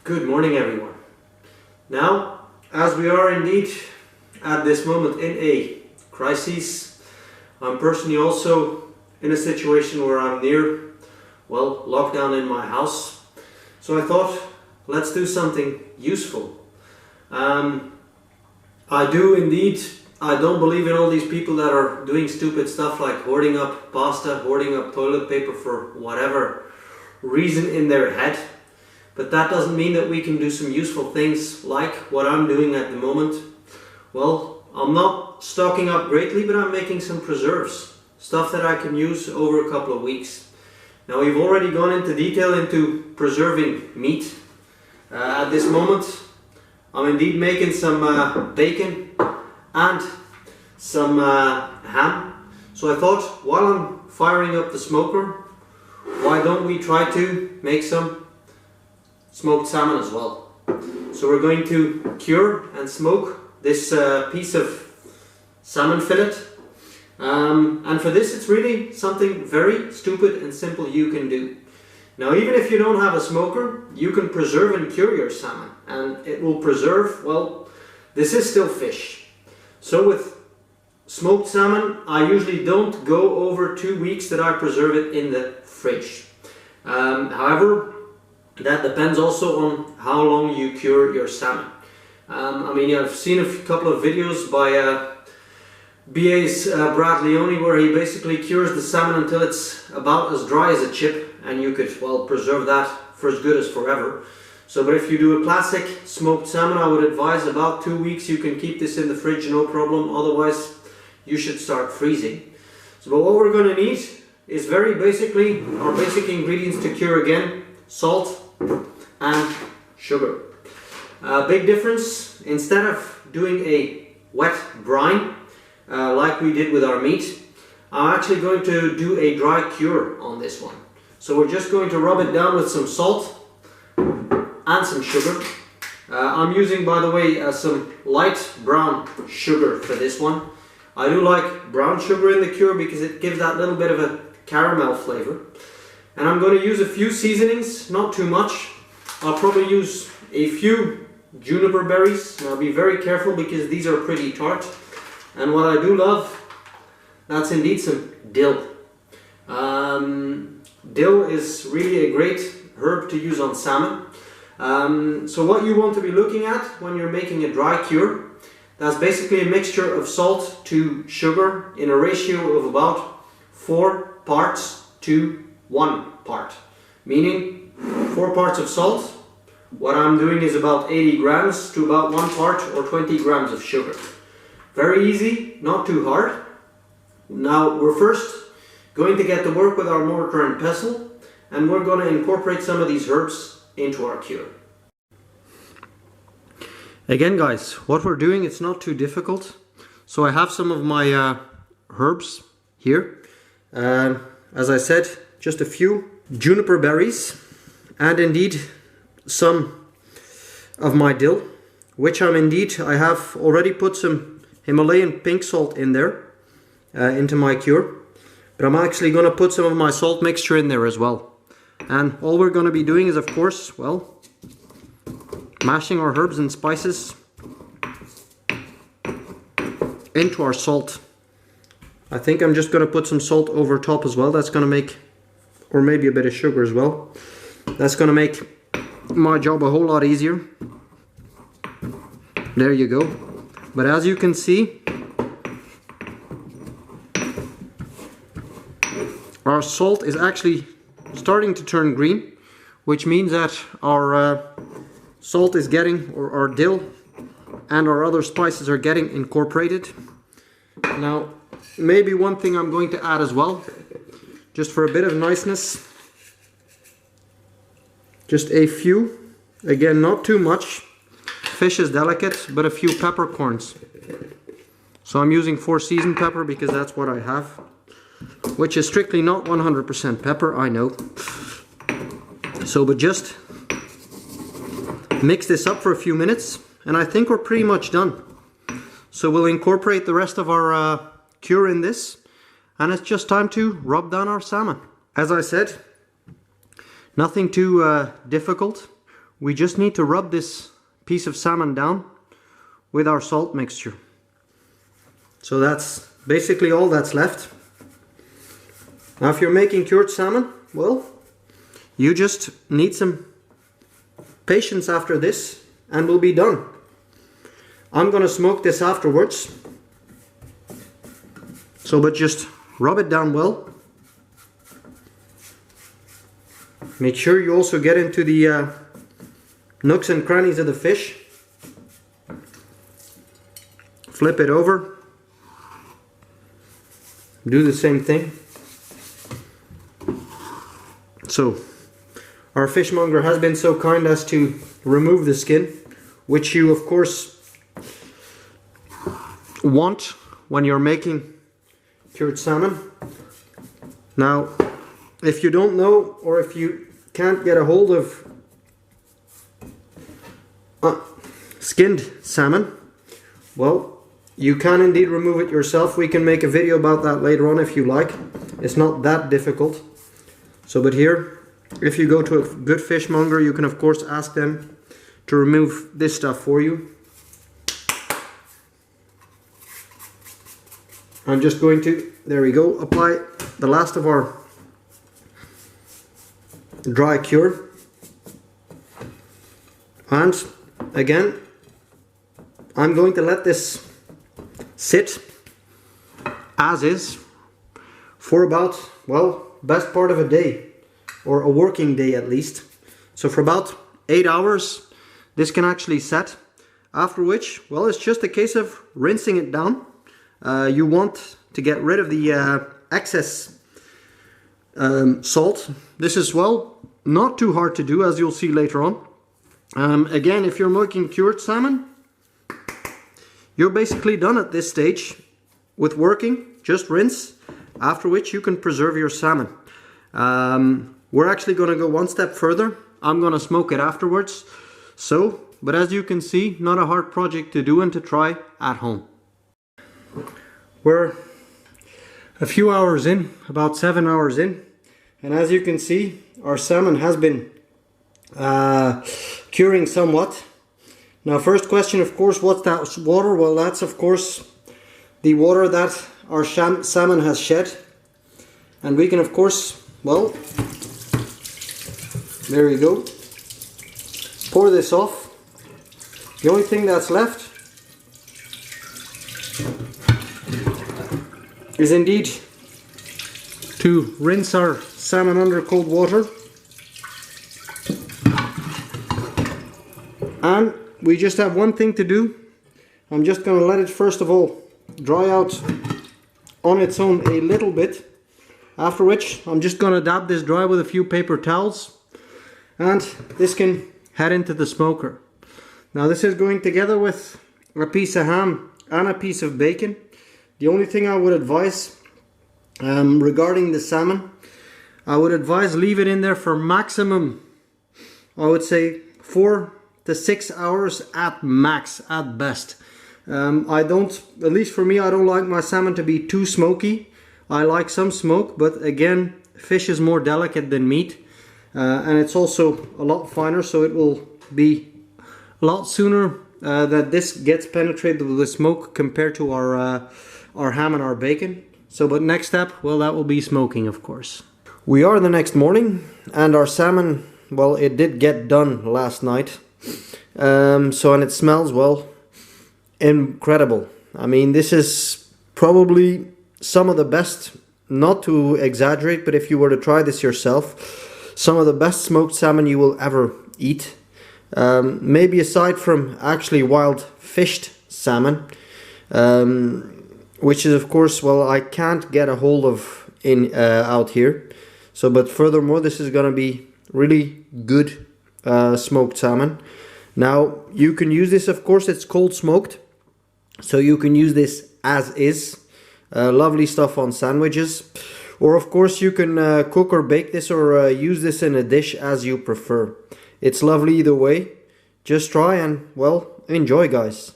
Good morning, everyone. Now, as we are indeed at this moment in a crisis, I'm personally also in a situation where I'm near, lockdown in my house. So I thought, let's do something useful. I don't believe in all these people that are doing stupid stuff like hoarding up pasta, hoarding up toilet paper for whatever reason in their head. But that doesn't mean that we can do some useful things like what I'm doing at the moment. Well, I'm not stocking up greatly, but I'm making some preserves. Stuff that I can use over a couple of weeks. Now, we've already gone into detail into preserving meat. At this moment, I'm indeed making some bacon and some ham. So I thought, while I'm firing up the smoker, why don't we try to make some smoked salmon as well. So we're going to cure and smoke this piece of salmon fillet. And for this, it's really something very stupid and simple you can do. Now, even if you don't have a smoker, you can preserve and cure your salmon, and it will preserve, this is still fish. So with smoked salmon, I usually don't go over 2 weeks that I preserve it in the fridge. However, that depends also on how long you cure your salmon. I've seen a couple of videos by BA's Brad Leone, where he basically cures the salmon until it's about as dry as a chip, and you could preserve that for as good as forever. But if you do a classic smoked salmon, I would advise about 2 weeks. You can keep this in the fridge, no problem. Otherwise, you should start freezing. But what we're going to need is very basically our basic ingredients to cure again: salt and sugar. Big difference: instead of doing a wet brine like we did with our meat, I'm actually going to do a dry cure on this one. So we're just going to rub it down with some salt and some sugar. I'm using, by the way, some light brown sugar for this one. I do like brown sugar in the cure because it gives that little bit of a caramel flavor. And I'm going to use a few seasonings, not too much. I'll probably use a few juniper berries. Now be very careful because these are pretty tart. And what I do love, that's indeed some dill. Dill is really a great herb to use on salmon. So what you want to be looking at when you're making a dry cure, that's basically a mixture of salt to sugar in a ratio of about 4 parts to 1 part. Meaning 4 parts of salt. What I'm doing is about 80 grams to about 1 part or 20 grams of sugar. Very easy, not too hard. Now we're first going to get to work with our mortar and pestle, and we're going to incorporate some of these herbs into our cure. Again, guys, what we're doing, it's not too difficult. So I have some of my herbs here. As I said, just a few juniper berries, and indeed some of my dill, which I have already put some Himalayan pink salt in there into my cure. But I'm actually going to put some of my salt mixture in there as well. And all we're going to be doing is, of course, mashing our herbs and spices into our salt. I think I'm just going to put some salt over top as well. That's going to make, or maybe a bit of sugar as well. That's going to make my job a whole lot easier. There you go. But as you can see, our salt is actually starting to turn green, which means that our salt is getting, or our dill and our other spices are getting incorporated. Now, maybe one thing I'm going to add as well, just for a bit of niceness, just a few, again not too much, fish is delicate, but a few peppercorns. So I'm using 4 seasoned pepper because that's what I have, which is strictly not 100% pepper, I know. But just mix this up for a few minutes, and I think we're pretty much done. So we'll incorporate the rest of our cure in this, and it's just time to rub down our salmon. As I said, nothing too difficult. we just need to rub this piece of salmon down with our salt mixture. So that's basically all that's left. Now if you're making cured salmon, well, you just need some patience after this and we'll be done. I'm gonna smoke this afterwards. So but just rub it down well. Make sure you also get into the nooks and crannies of the fish. Flip it over. Do the same thing. So, our fishmonger has been so kind as to remove the skin, which you of course want when you're making cured salmon. Now, if you don't know, or if you can't get a hold of skinned salmon, well, you can indeed remove it yourself. We can make a video about that later on if you like. It's not that difficult. So, but here, if you go to a good fishmonger, you can of course ask them to remove this stuff for you. I'm just going to, there we go, apply the last of our dry cure. And again, I'm going to let this sit as is for about, well, best part of a day, or a working day at least. So for about 8 hours this can actually set, after which, well, it's just a case of rinsing it down. You want to get rid of the excess salt. This is, well, not too hard to do, as you'll see later on. Again, if you're making cured salmon, you're basically done at this stage with working. Just rinse, after which you can preserve your salmon. We're actually going to go one step further. I'm going to smoke it afterwards. So, but as you can see, not a hard project to do and to try at home. We're a few hours in, about 7 hours in, and as you can see, our salmon has been curing somewhat. Now, first question, of course, what's that water? Well, that's of course the water that our salmon has shed, and we can of course, well, there you go, pour this off. The only thing that's left is indeed to rinse our salmon under cold water, and we just have one thing to do. I'm just going to let it first of all dry out on its own a little bit, after which I'm just going to dab this dry with a few paper towels, and this can head into the smoker. Now this is going together with a piece of ham and a piece of bacon. The only thing I would advise regarding the salmon, I would advise leave it in there for maximum, I would say 4 to 6 hours at max, at best. I don't, at least for me, I don't like my salmon to be too smoky. I like some smoke, but again, fish is more delicate than meat, and it's also a lot finer, so it will be a lot sooner that this gets penetrated with the smoke compared to our ham and our bacon. So, but next step, well, that will be smoking, of course. We are the next morning, and our salmon, well, it did get done last night. And it smells, well, incredible. I mean, this is probably some of the best, not to exaggerate, but if you were to try this yourself, some of the best smoked salmon you will ever eat. Maybe aside from actually wild fished salmon, which is of course, well, I can't get a hold of out here. So, but furthermore, this is gonna be really good smoked salmon. Now, you can use this, of course, it's cold smoked, so you can use this as is. Lovely stuff on sandwiches, or of course you can cook or bake this, or use this in a dish as you prefer. It's lovely either way. Just try and, well, enjoy, guys.